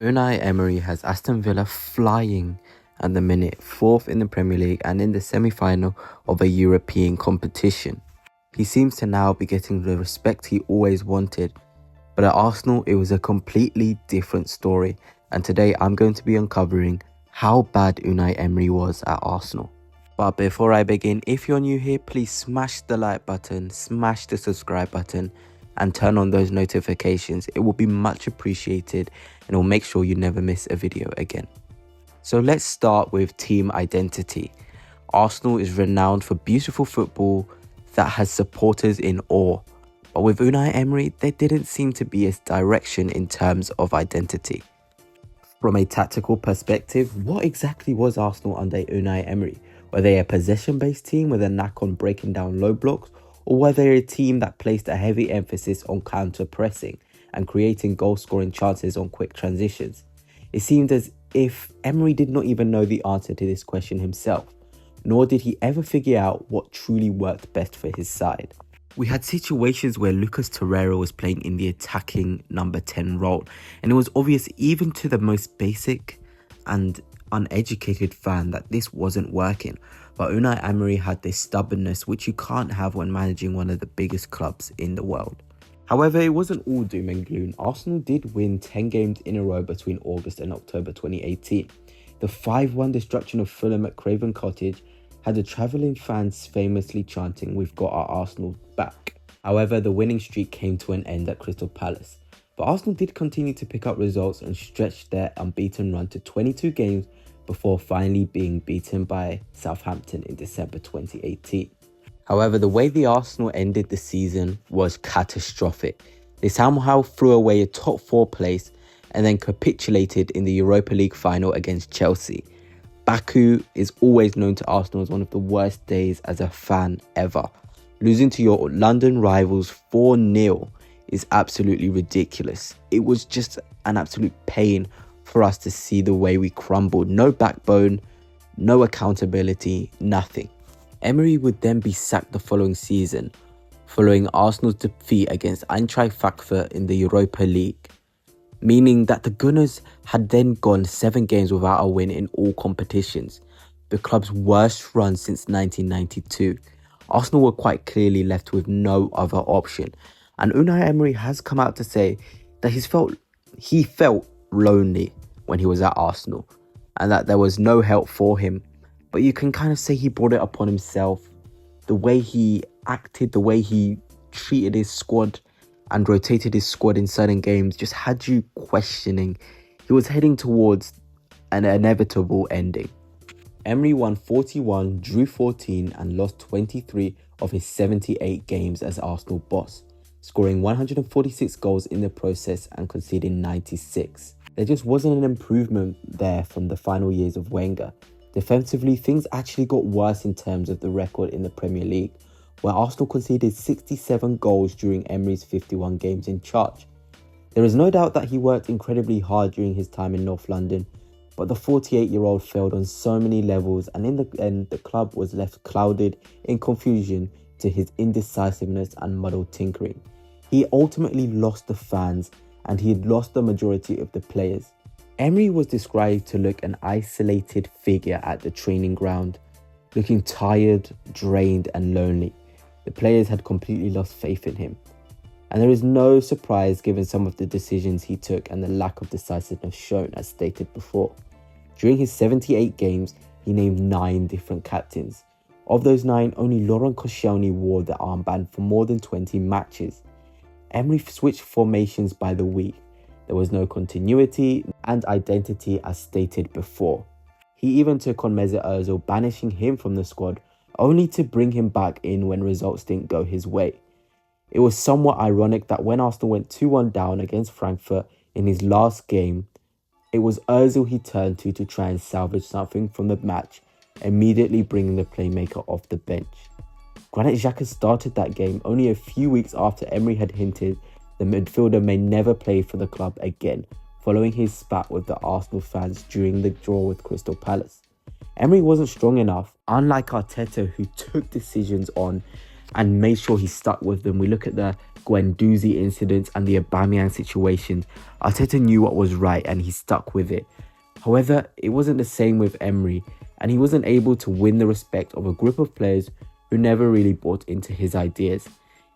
Unai Emery has Aston Villa flying at the minute, 4th in the Premier League and in the semi-final of a European competition. He seems to now be getting the respect he always wanted, but at Arsenal it was a completely different story, and today I'm going to be uncovering how bad Unai Emery was at Arsenal. But before I begin, if you're new here, please smash the like button, smash the subscribe button and turn on those notifications. It will be much appreciated and it will make sure you never miss a video again. So let's start with team identity. Arsenal is renowned for beautiful football that has supporters in awe. But with Unai Emery, there didn't seem to be a direction in terms of identity. From a tactical perspective, what exactly was Arsenal under Unai Emery? Were they a possession-based team with a knack on breaking down low blocks? Or were they a team that placed a heavy emphasis on counter-pressing and creating goal-scoring chances on quick transitions? It seemed as if Emery did not even know the answer to this question himself, nor did he ever figure out what truly worked best for his side. We had situations where Lucas Torreira was playing in the attacking number 10 role, and it was obvious even to the most basic and uneducated fan that this wasn't working. But Unai Emery had this stubbornness which you can't have when managing one of the biggest clubs in the world. However, it wasn't all doom and gloom. Arsenal did win 10 games in a row between August and October 2018. The 5-1 destruction of Fulham at Craven Cottage had the travelling fans famously chanting, "We've got our Arsenal back." However, the winning streak came to an end at Crystal Palace. But Arsenal did continue to pick up results and stretch their unbeaten run to 22 games before finally being beaten by Southampton in December 2018. However, the way the Arsenal ended the season was catastrophic. They somehow threw away a top 4 place and then capitulated in the Europa League final against Chelsea. Baku is always known to Arsenal as one of the worst days as a fan ever. Losing to your London rivals 4-0 is absolutely ridiculous. It was just an absolute pain for us to see the way we crumbled. No backbone, no accountability, nothing. Emery would then be sacked the following season, following Arsenal's defeat against Eintracht Frankfurt in the Europa League, meaning that the Gunners had then gone 7 games without a win in all competitions, the club's worst run since 1992. Arsenal were quite clearly left with no other option, and Unai Emery has come out to say that he felt lonely when he was at Arsenal and that there was no help for him. But you can kind of say he brought it upon himself. The way he acted, the way he treated his squad and rotated his squad in certain games just had you questioning. He was heading towards an inevitable ending. Emery won 41, drew 14 and lost 23 of his 78 games as Arsenal boss, scoring 146 goals in the process and conceding 96. There just wasn't an improvement there from the final years of Wenger. Defensively, things actually got worse in terms of the record in the Premier League, where Arsenal conceded 67 goals during Emery's 51 games in charge. There is no doubt that he worked incredibly hard during his time in North London, but the 48-year-old failed on so many levels, and in the end, the club was left clouded in confusion to his indecisiveness and muddled tinkering. He ultimately lost the fans, and he had lost the majority of the players. Emery was described to look an isolated figure at the training ground, looking tired, drained and lonely. The players had completely lost faith in him. And there is no surprise given some of the decisions he took and the lack of decisiveness shown, as stated before. During his 78 games, he named 9 different captains. Of those 9, only Laurent Koscielny wore the armband for more than 20 matches. Emery switched formations by the week. There was no continuity and identity as stated before. He even took on Mesut Ozil, banishing him from the squad, only to bring him back in when results didn't go his way. It was somewhat ironic that when Arsenal went 2-1 down against Frankfurt in his last game, it was Ozil he turned to try and salvage something from the match, immediately bringing the playmaker off the bench. Granit Xhaka started that game only a few weeks after Emery had hinted the midfielder may never play for the club again, following his spat with the Arsenal fans during the draw with Crystal Palace. Emery wasn't strong enough, unlike Arteta, who took decisions on and made sure he stuck with them. We look at the Guendouzi incidents and the Aubameyang situations, Arteta knew what was right and he stuck with it. However, it wasn't the same with Emery, and he wasn't able to win the respect of a group of players who never really bought into his ideas.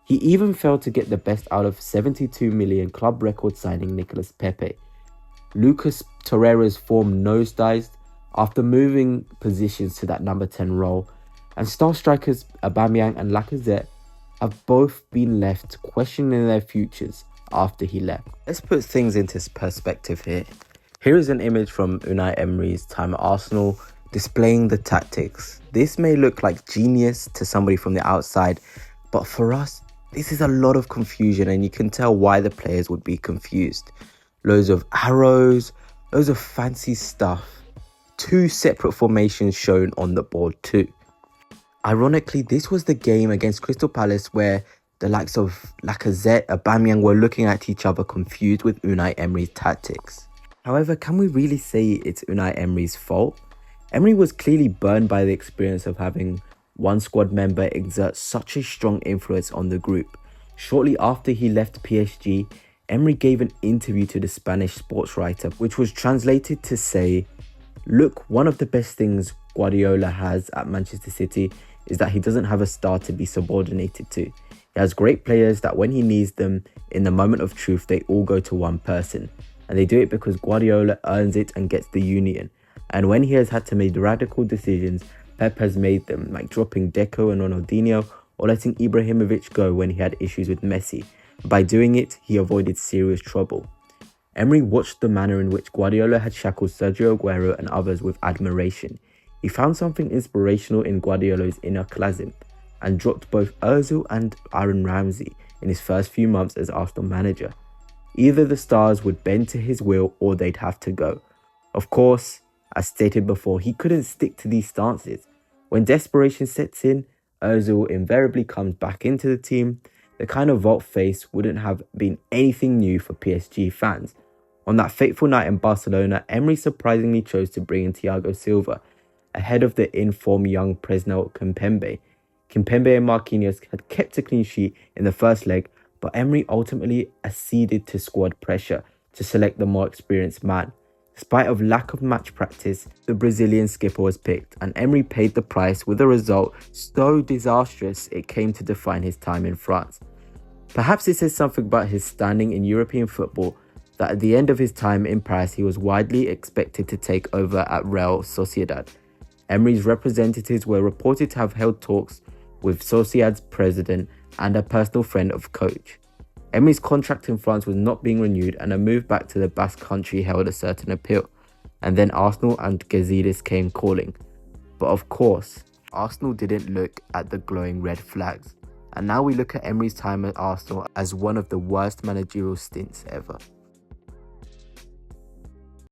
He even failed to get the best out of 72 million club record signing Nicolas Pepe. Lucas Torreira's form nosedived after moving positions to that number 10 role, and star strikers Aubameyang and Lacazette have both been left questioning their futures after he left. Let's put things into perspective here. Here is an image from Unai Emery's time at Arsenal displaying the tactics. This may look like genius to somebody from the outside, but for us, this is a lot of confusion, and you can tell why the players would be confused. Loads of arrows, loads of fancy stuff. 2 separate formations shown on the board too. Ironically, this was the game against Crystal Palace where the likes of Lacazette, Aubameyang were looking at each other confused with Unai Emery's tactics. However, can we really say it's Unai Emery's fault? Emery was clearly burned by the experience of having one squad member exert such a strong influence on the group. Shortly after he left PSG, Emery gave an interview to the Spanish sports writer, which was translated to say, "Look, one of the best things Guardiola has at Manchester City is that he doesn't have a star to be subordinated to. He has great players that when he needs them, in the moment of truth, they all go to one person. And they do it because Guardiola earns it and gets the union. And when he has had to make radical decisions, Pep has made them, like dropping Deco and Ronaldinho or letting Ibrahimovic go when he had issues with Messi. By doing it, he avoided serious trouble." Emery watched the manner in which Guardiola had shackled Sergio Aguero and others with admiration. He found something inspirational in Guardiola's inner clasm and dropped both Ozil and Aaron Ramsey in his first few months as Arsenal manager. Either the stars would bend to his will or they'd have to go. Of course, as stated before, he couldn't stick to these stances. When desperation sets in, Ozil invariably comes back into the team. The kind of vault face wouldn't have been anything new for PSG fans. On that fateful night in Barcelona, Emery surprisingly chose to bring in Thiago Silva ahead of the in-form young Presnel Kimpembe. Kimpembe and Marquinhos had kept a clean sheet in the first leg, but Emery ultimately acceded to squad pressure to select the more experienced man. Despite of lack of match practice, the Brazilian skipper was picked, and Emery paid the price with a result so disastrous it came to define his time in France. Perhaps it says something about his standing in European football that at the end of his time in Paris, he was widely expected to take over at Real Sociedad. Emery's representatives were reported to have held talks with Sociedad's president and a personal friend of coach. Emery's contract in France was not being renewed, and a move back to the Basque country held a certain appeal. And then Arsenal and Gazidis came calling. But of course, Arsenal didn't look at the glowing red flags. And now we look at Emery's time at Arsenal as one of the worst managerial stints ever.